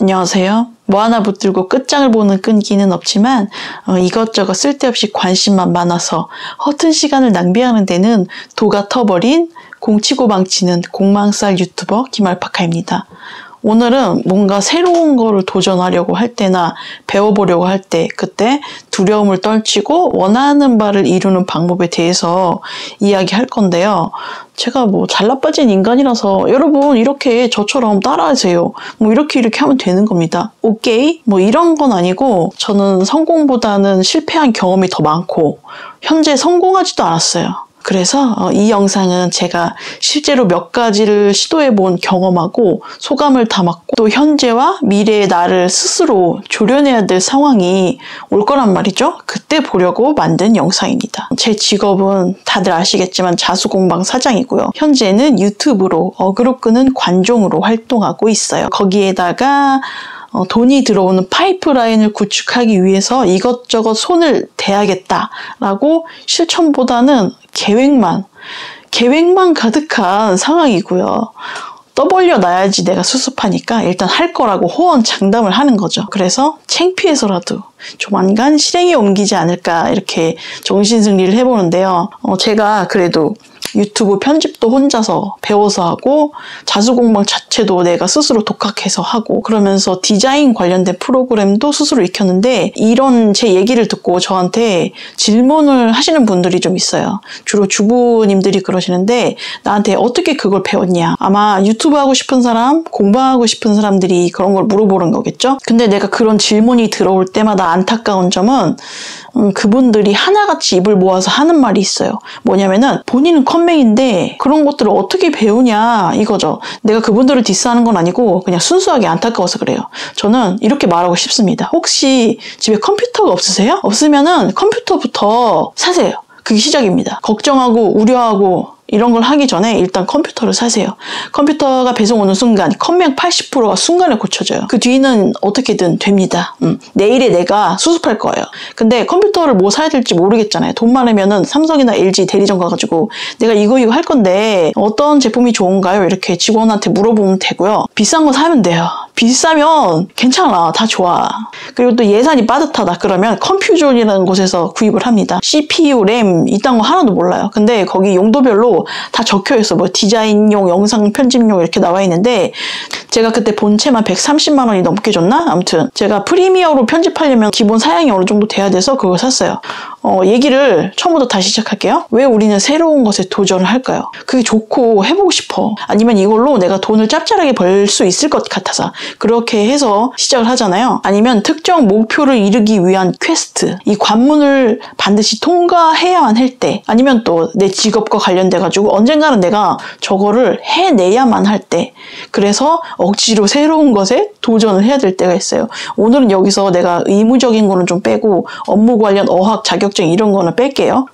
안녕하세요. 뭐 하나 붙들고 끝장을 보는 끈기는 없지만 이것저것 쓸데없이 관심만 많아서 허튼 시간을 낭비하는 데는 도가 터버린 공치고 망치는 공망살 유튜버 김알파카입니다. 오늘은 뭔가 새로운 거를 도전하려고 할 때나 배워보려고 할 때 그때 두려움을 떨치고 원하는 바를 이루는 방법에 대해서 이야기할 건데요. 제가 뭐 잘나빠진 인간이라서 여러분 이렇게 저처럼 따라하세요. 뭐 이렇게 하면 되는 겁니다. 오케이? 뭐 이런 건 아니고 저는 성공보다는 실패한 경험이 더 많고 현재 성공하지도 않았어요. 그래서 이 영상은 제가 실제로 몇 가지를 시도해본 경험하고 소감을 담았고 또 현재와 미래의 나를 스스로 조련해야 될 상황이 올 거란 말이죠. 그때 보려고 만든 영상입니다. 제 직업은 다들 아시겠지만 자수공방 사장이고요. 현재는 유튜브로 어그로 끄는 관종으로 활동하고 있어요. 거기에다가 돈이 들어오는 파이프라인을 구축하기 위해서 이것저것 손을 대야겠다라고 실천보다는 계획만 가득한 상황이고요. 떠벌려 놔야지 내가 수습하니까 일단 할 거라고 호언장담을 하는 거죠. 그래서 창피해서라도 조만간 실행에 옮기지 않을까 이렇게 정신승리를 해보는데요. 제가 그래도 유튜브 편집도 혼자서 배워서 하고 자수공방 자체도 내가 스스로 독학해서 하고 그러면서 디자인 관련된 프로그램도 스스로 익혔는데 이런 제 얘기를 듣고 저한테 질문을 하시는 분들이 좀 있어요. 주로 주부님들이 그러시는데 나한테 어떻게 그걸 배웠냐. 아마 유튜브 하고 싶은 사람, 공부하고 싶은 사람들이 그런 걸 물어보는 거겠죠. 근데 내가 그런 질문이 들어올 때마다 안타까운 점은 그분들이 하나같이 입을 모아서 하는 말이 있어요. 뭐냐면은 본인은 컴맹인데 그런 것들을 어떻게 배우냐 이거죠. 내가 그분들을 디스하는 건 아니고 그냥 순수하게 안타까워서 그래요. 저는 이렇게 말하고 싶습니다. 혹시 집에 컴퓨터가 없으세요? 없으면은 컴퓨터부터 사세요. 그게 시작입니다. 걱정하고 우려하고 이런 걸 하기 전에 일단 컴퓨터를 사세요. 컴퓨터가 배송 오는 순간 컴맹 80%가 순간에 고쳐져요. 그 뒤는 어떻게든 됩니다. 내일에 내가 수습할 거예요. 근데 컴퓨터를 뭐 사야 될지 모르겠잖아요. 돈 많으면은 삼성이나 LG 대리점 가가지고 내가 이거 할 건데 어떤 제품이 좋은가요? 이렇게 직원한테 물어보면 되고요. 비싼 거 사면 돼요. 비싸면 괜찮아. 다 좋아. 그리고 또 예산이 빠듯하다. 그러면 컴퓨존이라는 곳에서 구입을 합니다. CPU, 램 이딴 거 하나도 몰라요. 근데 거기 용도별로 다 적혀있어. 뭐 디자인용, 영상 편집용 이렇게 나와 있는데 제가 그때 본체만 130만 원이 넘게 줬나? 아무튼 제가 프리미어로 편집하려면 기본 사양이 어느 정도 돼야 돼서 그걸 샀어요. 얘기를 처음부터 다시 시작할게요. 왜 우리는 새로운 것에 도전을 할까요? 그게 좋고 해보고 싶어. 아니면 이걸로 내가 돈을 짭짤하게 벌 수 있을 것 같아서 그렇게 해서 시작을 하잖아요. 아니면 특정 목표를 이루기 위한 퀘스트, 이 관문을 반드시 통과해야만 할 때, 아니면 또 내 직업과 관련돼 가지고 언젠가는 내가 저거를 해내야만 할 때, 그래서 억지로 새로운 것에 도전을 해야 될 때가 있어요. 오늘은 여기서 내가 의무적인 거는 좀 빼고 업무 관련 어학 자격증 이런 거는 뺄게요.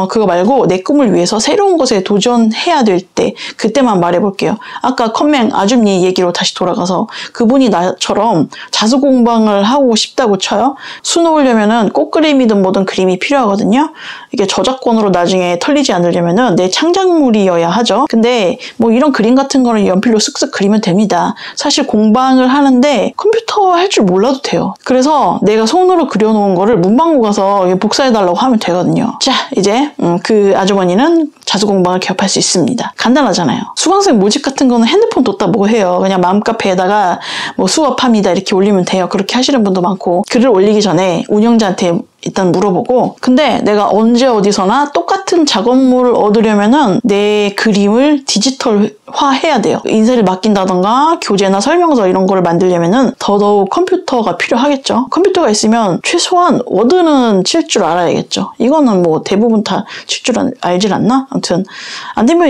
그거 말고 내 꿈을 위해서 새로운 것에 도전해야 될 때, 그때만 말해볼게요. 아까 컴맹 아줌니 얘기로 다시 돌아가서 그분이 나처럼 자수공방을 하고 싶다고 쳐요. 수 놓으려면은 꽃그림이든 뭐든 그림이 필요하거든요. 이게 저작권으로 나중에 털리지 않으려면은 내 창작물이어야 하죠. 근데 뭐 이런 그림 같은 거는 연필로 쓱쓱 그리면 됩니다. 사실 공방을 하는데 컴퓨터 할 줄 몰라도 돼요. 그래서 내가 손으로 그려놓은 거를 문방구 가서 복사해달라고 하면 되거든요. 자, 이제 그 아주머니는 자수공방을 개업할 수 있습니다. 간단하잖아요. 수강생 모집 같은 거는 핸드폰 뒀다 뭐 해요. 그냥 맘카페에다가 뭐 수업합니다 이렇게 올리면 돼요. 그렇게 하시는 분도 많고 글을 올리기 전에 운영자한테 일단 물어보고 근데 내가 언제 어디서나 똑같은 작업물을 얻으려면은 내 그림을 디지털화 해야 돼요. 인쇄를 맡긴다던가 교재나 설명서 이런 거를 만들려면은 더더욱 컴퓨터가 필요하겠죠. 컴퓨터가 있으면 최소한 워드는 칠 줄 알아야겠죠. 이거는 뭐 대부분 다 칠 줄 알질 않나? 아무튼 안 되면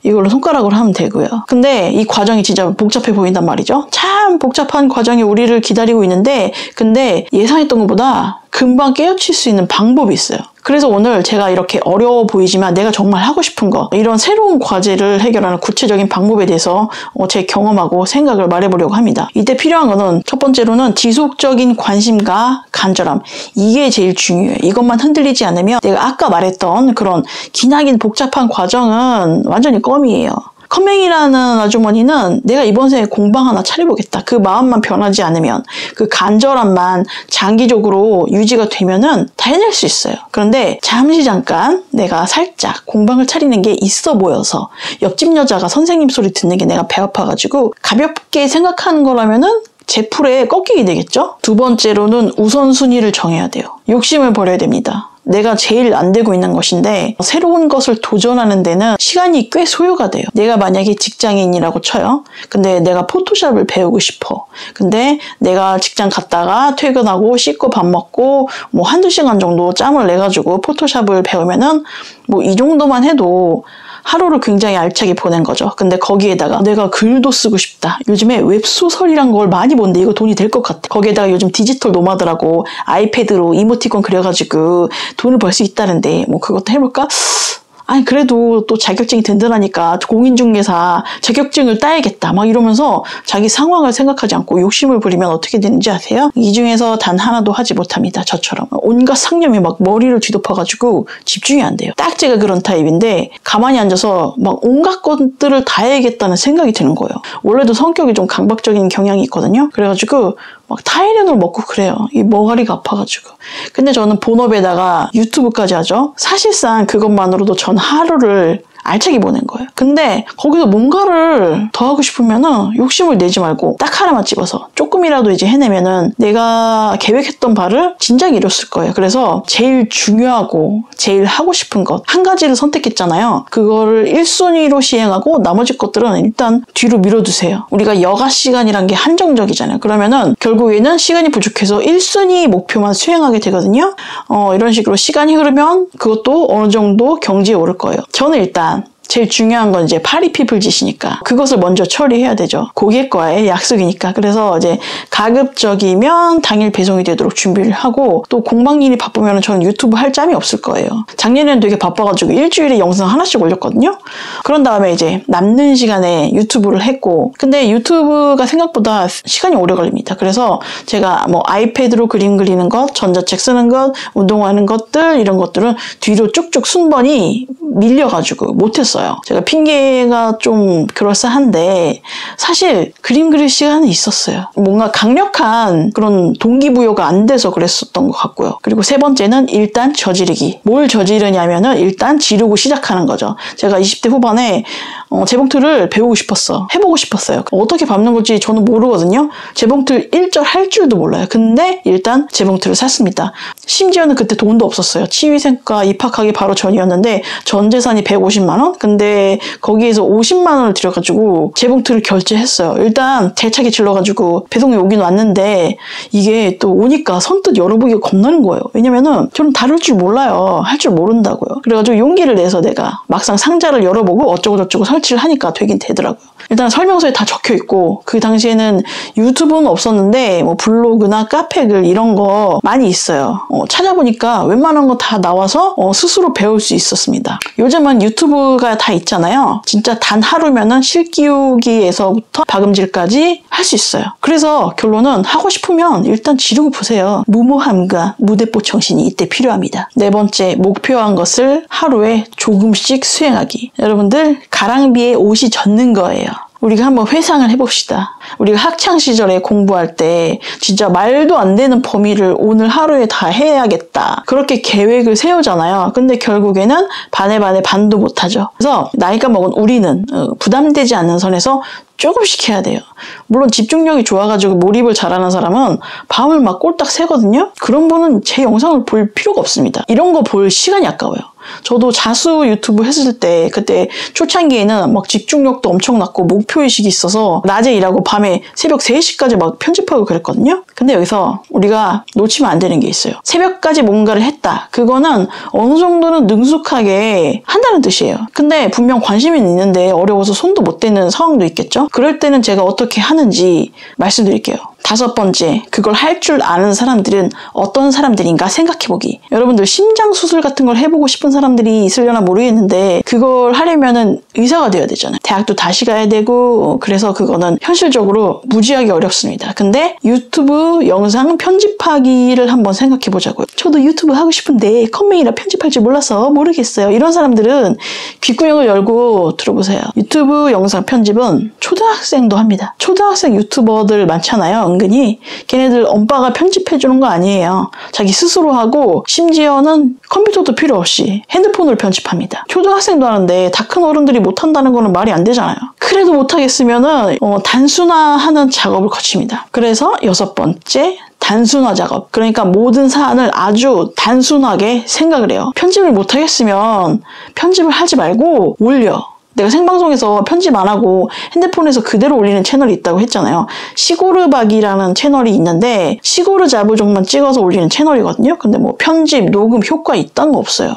이걸로 손가락으로 하면 되고요. 근데 이 과정이 진짜 복잡해 보인단 말이죠. 참 복잡한 과정이 우리를 기다리고 있는데 근데 예상했던 것보다 금방 깨우칠 수 있는 방법이 있어요. 그래서 오늘 제가 이렇게 어려워 보이지만 내가 정말 하고 싶은 거 이런 새로운 과제를 해결하는 구체적인 방법에 대해서 제 경험하고 생각을 말해보려고 합니다. 이때 필요한 거는 첫 번째로는 지속적인 관심과 간절함 이게 제일 중요해요. 이것만 흔들리지 않으면 내가 아까 말했던 그런 기나긴 복잡한 과정은 완전히 껌이에요. 컴맹이라는 아주머니는 내가 이번 생에 공방 하나 차려보겠다. 그 마음만 변하지 않으면, 그 간절함만 장기적으로 유지가 되면은 다 해낼 수 있어요. 그런데 잠시 잠깐 내가 살짝 공방을 차리는 게 있어 보여서 옆집 여자가 선생님 소리 듣는 게 내가 배 아파가지고 가볍게 생각하는 거라면은 제 풀에 꺾이게 되겠죠? 두 번째로는 우선순위를 정해야 돼요. 욕심을 버려야 됩니다. 내가 제일 안 되고 있는 것인데 새로운 것을 도전하는 데는 시간이 꽤 소요가 돼요. 내가 만약에 직장인이라고 쳐요. 근데 내가 포토샵을 배우고 싶어. 근데 내가 직장 갔다가 퇴근하고 씻고 밥 먹고 뭐 한두 시간 정도 짬을 내가지고 포토샵을 배우면은 뭐 이 정도만 해도 하루를 굉장히 알차게 보낸 거죠. 근데 거기에다가 내가 글도 쓰고 싶다. 요즘에 웹소설이란 걸 많이 보는데 이거 돈이 될 것 같아. 거기에다가 요즘 디지털 노마드라고 아이패드로 이모티콘 그려가지고 돈을 벌 수 있다는데 뭐 그것도 해볼까? 아니 그래도 또 자격증이 든든하니까 공인중개사 자격증을 따야겠다 막 이러면서 자기 상황을 생각하지 않고 욕심을 부리면 어떻게 되는지 아세요? 이 중에서 단 하나도 하지 못합니다. 저처럼 온갖 상념이 막 머리를 뒤덮어가지고 집중이 안 돼요. 딱 제가 그런 타입인데 가만히 앉아서 막 온갖 것들을 다 해야겠다는 생각이 드는 거예요. 원래도 성격이 좀 강박적인 경향이 있거든요. 그래가지고 막 타이레놀 먹고 그래요. 이 머가리가 아파가지고. 근데 저는 본업에다가 유튜브까지 하죠. 사실상 그것만으로도 전 하루를 알차게 보낸 거예요. 근데 거기서 뭔가를 더 하고 싶으면은 욕심을 내지 말고 딱 하나만 집어서 조금이라도 이제 해내면은 내가 계획했던 바를 진작 이뤘을 거예요. 그래서 제일 중요하고 제일 하고 싶은 것 한 가지를 선택했잖아요. 그거를 1순위로 시행하고 나머지 것들은 일단 뒤로 밀어두세요. 우리가 여가 시간이란 게 한정적이잖아요. 그러면은 결국에는 시간이 부족해서 1순위 목표만 수행하게 되거든요. 이런 식으로 시간이 흐르면 그것도 어느 정도 경지에 오를 거예요. 저는 일단 제일 중요한 건 이제 파리피플 짓이니까 그것을 먼저 처리해야 되죠. 고객과의 약속이니까. 그래서 이제 가급적이면 당일 배송이 되도록 준비를 하고 또 공방일이 바쁘면 저는 유튜브 할 짬이 없을 거예요. 작년에는 되게 바빠가지고 일주일에 영상 하나씩 올렸거든요. 그런 다음에 이제 남는 시간에 유튜브를 했고 근데 유튜브가 생각보다 시간이 오래 걸립니다. 그래서 제가 뭐 아이패드로 그림 그리는 것, 전자책 쓰는 것, 운동하는 것들 이런 것들은 뒤로 쭉쭉 순번이 밀려가지고 못했어요. 제가 핑계가 좀 그럴싸한데 사실 그림 그릴 시간은 있었어요. 뭔가 강력한 그런 동기부여가 안 돼서 그랬었던 것 같고요. 그리고 세 번째는 일단 저지르기. 뭘 저지르냐면은 일단 지르고 시작하는 거죠. 제가 20대 후반에 재봉틀을 배우고 싶었어. 해보고 싶었어요. 어떻게 밟는 건지 저는 모르거든요. 재봉틀 1절 할 줄도 몰라요. 근데 일단 재봉틀을 샀습니다. 심지어는 그때 돈도 없었어요. 치위생과 입학하기 바로 전이었는데 전 재산이 150만 원? 근데 거기에서 50만 원을 들여가지고 재봉틀을 결제했어요. 일단 대차게 질러가지고 배송이 오긴 왔는데 이게 또 오니까 선뜻 열어보기가 겁나는 거예요. 왜냐면은 저는 다룰 줄 몰라요. 할 줄 모른다고요. 그래가지고 용기를 내서 내가 막상 상자를 열어보고 어쩌고저쩌고 설치를 하니까 되긴 되더라고요. 일단 설명서에 다 적혀있고 그 당시에는 유튜브는 없었는데 뭐 블로그나 카페글 이런 거 많이 있어요. 찾아보니까 웬만한 거 다 나와서 스스로 배울 수 있었습니다. 요즘은 유튜브가 다 있잖아요. 진짜 단 하루면은 실기우기에서부터 박음질까지 할 수 있어요. 그래서 결론은 하고 싶으면 일단 지르고 보세요. 무모함과 무대뽀 정신이 이때 필요합니다. 네 번째, 목표한 것을 하루에 조금씩 수행하기. 여러분들 가랑비에 옷이 젖는 거예요. 우리가 한번 회상을 해봅시다. 우리가 학창시절에 공부할 때 진짜 말도 안 되는 범위를 오늘 하루에 다 해야겠다. 그렇게 계획을 세우잖아요. 근데 결국에는 반에 반도 못하죠. 그래서 나이가 먹은 우리는 부담되지 않는 선에서 조금씩 해야 돼요. 물론 집중력이 좋아가지고 몰입을 잘하는 사람은 밤을 막 꼴딱 새거든요. 그런 분은 제 영상을 볼 필요가 없습니다. 이런 거 볼 시간이 아까워요. 저도 자수 유튜브 했을 때 그때 초창기에는 막 집중력도 엄청났고 목표의식이 있어서 낮에 일하고 밤에 새벽 3시까지 막 편집하고 그랬거든요. 근데 여기서 우리가 놓치면 안 되는 게 있어요. 새벽까지 뭔가를 했다. 그거는 어느 정도는 능숙하게 한다는 뜻이에요. 근데 분명 관심이 있는데 어려워서 손도 못 대는 상황도 있겠죠. 그럴 때는 제가 어떻게 하는지 말씀드릴게요. 5번째, 그걸 할 줄 아는 사람들은 어떤 사람들인가 생각해보기. 여러분들 심장 수술 같은 걸 해보고 싶은 사람들이 있으려나 모르겠는데 그걸 하려면은 의사가 되어야 되잖아요. 대학도 다시 가야 되고 그래서 그거는 현실적으로 무지하게 어렵습니다. 근데 유튜브 영상 편집하기를 한번 생각해보자고요. 저도 유튜브 하고 싶은데 컴맹이라 편집할 줄 몰라서 모르겠어요. 이런 사람들은 귓구녕을 열고 들어보세요. 유튜브 영상 편집은 초등학생도 합니다. 초등학생 유튜버들 많잖아요. 은근히 걔네들 엄빠가 편집해주는 거 아니에요. 자기 스스로 하고 심지어는 컴퓨터도 필요 없이 핸드폰으로 편집합니다. 초등학생도 하는데 다 큰 어른들이 못한다는 거는 말이 안 되잖아요. 그래도 못하겠으면은 단순화하는 작업을 거칩니다. 그래서 6번째, 단순화 작업. 그러니까 모든 사안을 아주 단순하게 생각을 해요. 편집을 못하겠으면 편집을 하지 말고 올려. 내가 생방송에서 편집 안 하고 핸드폰에서 그대로 올리는 채널이 있다고 했잖아요. 시고르박이라는 채널이 있는데 시고르 자부족만 찍어서 올리는 채널이거든요. 근데 뭐 편집, 녹음, 효과 있다는 거 없어요.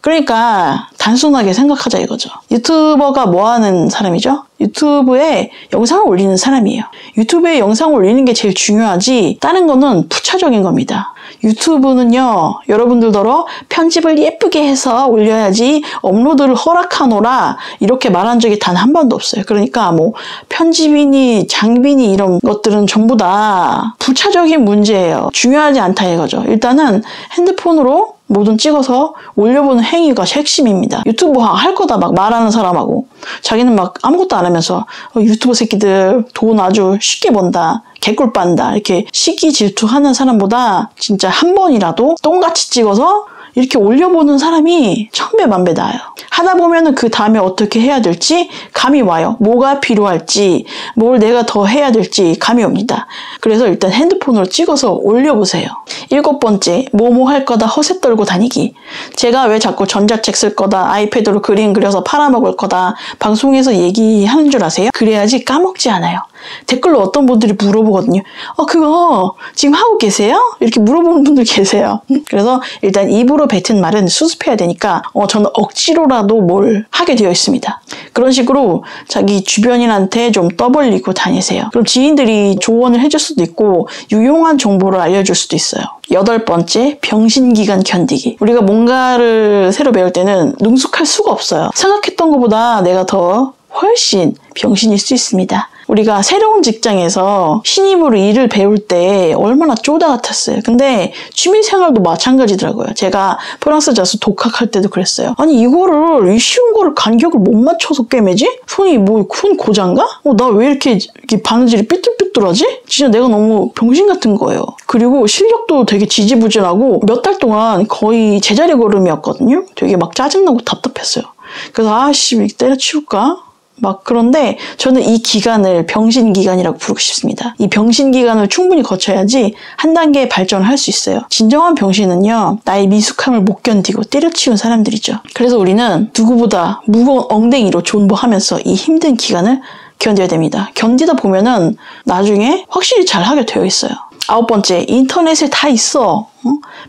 그러니까 단순하게 생각하자 이거죠. 유튜버가 뭐 하는 사람이죠? 유튜브에 영상을 올리는 사람이에요. 유튜브에 영상을 올리는 게 제일 중요하지 다른 거는 부차적인 겁니다. 유튜브는요, 여러분들더러 편집을 예쁘게 해서 올려야지 업로드를 허락하노라 이렇게 말한 적이 단 한 번도 없어요. 그러니까 뭐 편집이니 장비니 이런 것들은 전부 다 부차적인 문제예요. 중요하지 않다 이거죠. 일단은 핸드폰으로 뭐든 찍어서 올려보는 행위가 핵심입니다. 유튜브 할 거다 막 말하는 사람하고 자기는 막 아무것도 안 하면서 유튜버 새끼들 돈 아주 쉽게 번다. 개꿀 빤다. 이렇게 시기 질투하는 사람보다 진짜 한 번이라도 똥같이 찍어서 이렇게 올려보는 사람이 천배 만배 나아요. 하다 보면은 그 다음에 어떻게 해야 될지 감이 와요. 뭐가 필요할지, 뭘 내가 더 해야 될지 감이 옵니다. 그래서 일단 핸드폰으로 찍어서 올려보세요. 7번째, 뭐뭐 할 거다 허세 떨고 다니기. 제가 왜 자꾸 전자책 쓸 거다, 아이패드로 그림 그려서 팔아먹을 거다, 방송에서 얘기하는 줄 아세요? 그래야지 까먹지 않아요. 댓글로 어떤 분들이 물어보거든요. 그거 지금 하고 계세요? 이렇게 물어보는 분들 계세요. 그래서 일단 입으로 뱉은 말은 수습해야 되니까 저는 억지로라도 뭘 하게 되어 있습니다. 그런 식으로 자기 주변인한테 좀 떠벌리고 다니세요. 그럼 지인들이 조언을 해줄 수도 있고 유용한 정보를 알려줄 수도 있어요. 8번째, 병신기간 견디기. 우리가 뭔가를 새로 배울 때는 능숙할 수가 없어요. 생각했던 것보다 내가 더 훨씬 병신일 수 있습니다. 우리가 새로운 직장에서 신입으로 일을 배울 때 얼마나 쪼다 같았어요. 근데 취미생활도 마찬가지더라고요. 제가 프랑스 자수 독학할 때도 그랬어요. 아니 이거를 쉬운 거를 간격을 못 맞춰서 꿰매지? 손이 뭐 손 고장가? 나 왜 이렇게 바느질이 삐뚤삐뚤하지? 진짜 내가 너무 병신 같은 거예요. 그리고 실력도 되게 지지부진하고 몇 달 동안 거의 제자리 걸음이었거든요. 되게 막 짜증나고 답답했어요. 그래서 아씨 때려치울까? 막 그런데 저는 이 기간을 병신기간이라고 부르고 싶습니다. 이 병신기간을 충분히 거쳐야지 한 단계 발전을 할 수 있어요. 진정한 병신은요, 나의 미숙함을 못 견디고 때려치운 사람들이죠. 그래서 우리는 누구보다 무거운 엉덩이로 존버하면서 이 힘든 기간을 견뎌야 됩니다. 견디다 보면은 나중에 확실히 잘하게 되어 있어요. 9번째, 인터넷에 다 있어.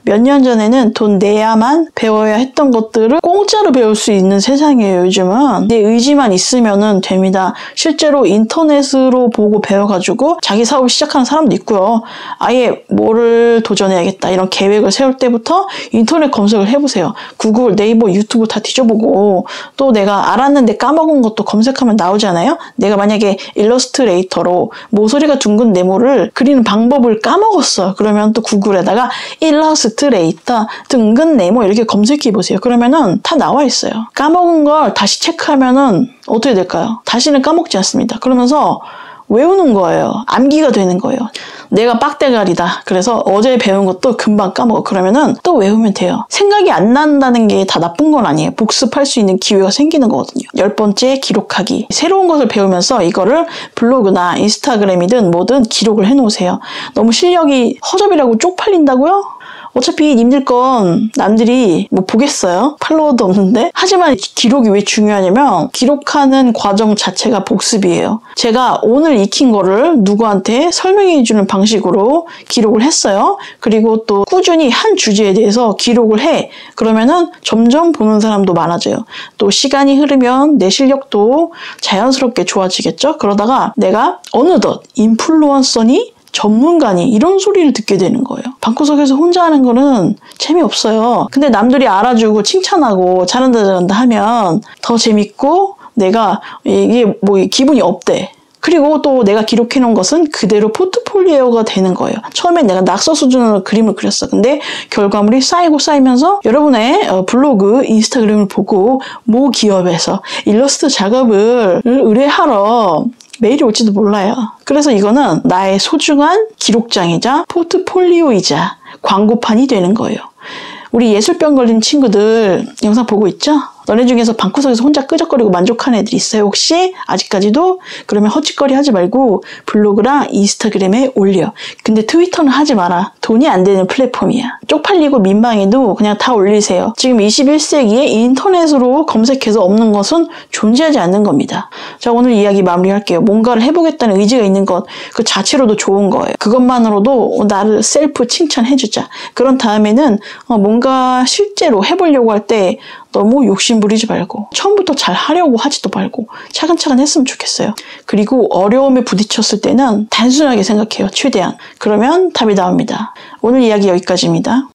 몇 년 전에는 돈 내야만 배워야 했던 것들을 공짜로 배울 수 있는 세상이에요. 요즘은 내 의지만 있으면 됩니다. 실제로 인터넷으로 보고 배워가지고 자기 사업을 시작하는 사람도 있고요. 아예 뭐를 도전해야겠다 이런 계획을 세울 때부터 인터넷 검색을 해보세요. 구글, 네이버, 유튜브 다 뒤져보고 또 내가 알았는데 까먹은 것도 검색하면 나오잖아요. 내가 만약에 일러스트레이터로 모서리가 둥근 네모를 그리는 방법을 까먹었어. 그러면 또 구글에다가 일러스트레이터 둥근 네모 이렇게 검색해보세요. 그러면은 다 나와 있어요. 까먹은 걸 다시 체크하면은 어떻게 될까요? 다시는 까먹지 않습니다. 그러면서 외우는 거예요. 암기가 되는 거예요. 내가 빡대가리다. 그래서 어제 배운 것도 금방 까먹어. 그러면은 또 외우면 돼요. 생각이 안 난다는 게 다 나쁜 건 아니에요. 복습할 수 있는 기회가 생기는 거거든요. 10번째, 기록하기. 새로운 것을 배우면서 이거를 블로그나 인스타그램이든 뭐든 기록을 해놓으세요. 너무 실력이 허접이라고 쪽팔린다고요? 어차피 님들 건 남들이 뭐 보겠어요? 팔로워도 없는데? 하지만 기록이 왜 중요하냐면 기록하는 과정 자체가 복습이에요. 제가 오늘 익힌 거를 누구한테 설명해주는 방식으로 기록을 했어요. 그리고 또 꾸준히 한 주제에 대해서 기록을 해. 그러면은 점점 보는 사람도 많아져요. 또 시간이 흐르면 내 실력도 자연스럽게 좋아지겠죠? 그러다가 내가 어느덧 인플루언서니 전문가니 이런 소리를 듣게 되는 거예요. 방구석에서 혼자 하는 거는 재미없어요. 근데 남들이 알아주고 칭찬하고 잘한다 하면 더 재밌고 내가 이게 뭐 기분이 업돼. 그리고 또 내가 기록해놓은 것은 그대로 포트폴리오가 되는 거예요. 처음엔 내가 낙서 수준으로 그림을 그렸어. 근데 결과물이 쌓이고 쌓이면서 여러분의 블로그, 인스타그램을 보고 모 기업에서 일러스트 작업을 의뢰하러 메일이 올지도 몰라요. 그래서 이거는 나의 소중한 기록장이자 포트폴리오이자 광고판이 되는 거예요. 우리 예술병 걸린 친구들 영상 보고 있죠? 너네 중에서 방구석에서 혼자 끄적거리고 만족하는 애들이 있어요? 혹시 아직까지도? 그러면 헛짓거리 하지 말고 블로그랑 인스타그램에 올려. 근데 트위터는 하지 마라. 돈이 안 되는 플랫폼이야. 쪽팔리고 민망해도 그냥 다 올리세요. 지금 21세기에 인터넷으로 검색해서 없는 것은 존재하지 않는 겁니다. 자, 오늘 이야기 마무리할게요. 뭔가를 해보겠다는 의지가 있는 것, 그 자체로도 좋은 거예요. 그것만으로도 나를 셀프 칭찬해주자. 그런 다음에는 뭔가 실제로 해보려고 할 때 너무 욕심 부리지 말고 처음부터 잘 하려고 하지도 말고 차근차근 했으면 좋겠어요. 그리고 어려움에 부딪혔을 때는 단순하게 생각해요. 최대한. 그러면 답이 나옵니다. 오늘 이야기 여기까지입니다.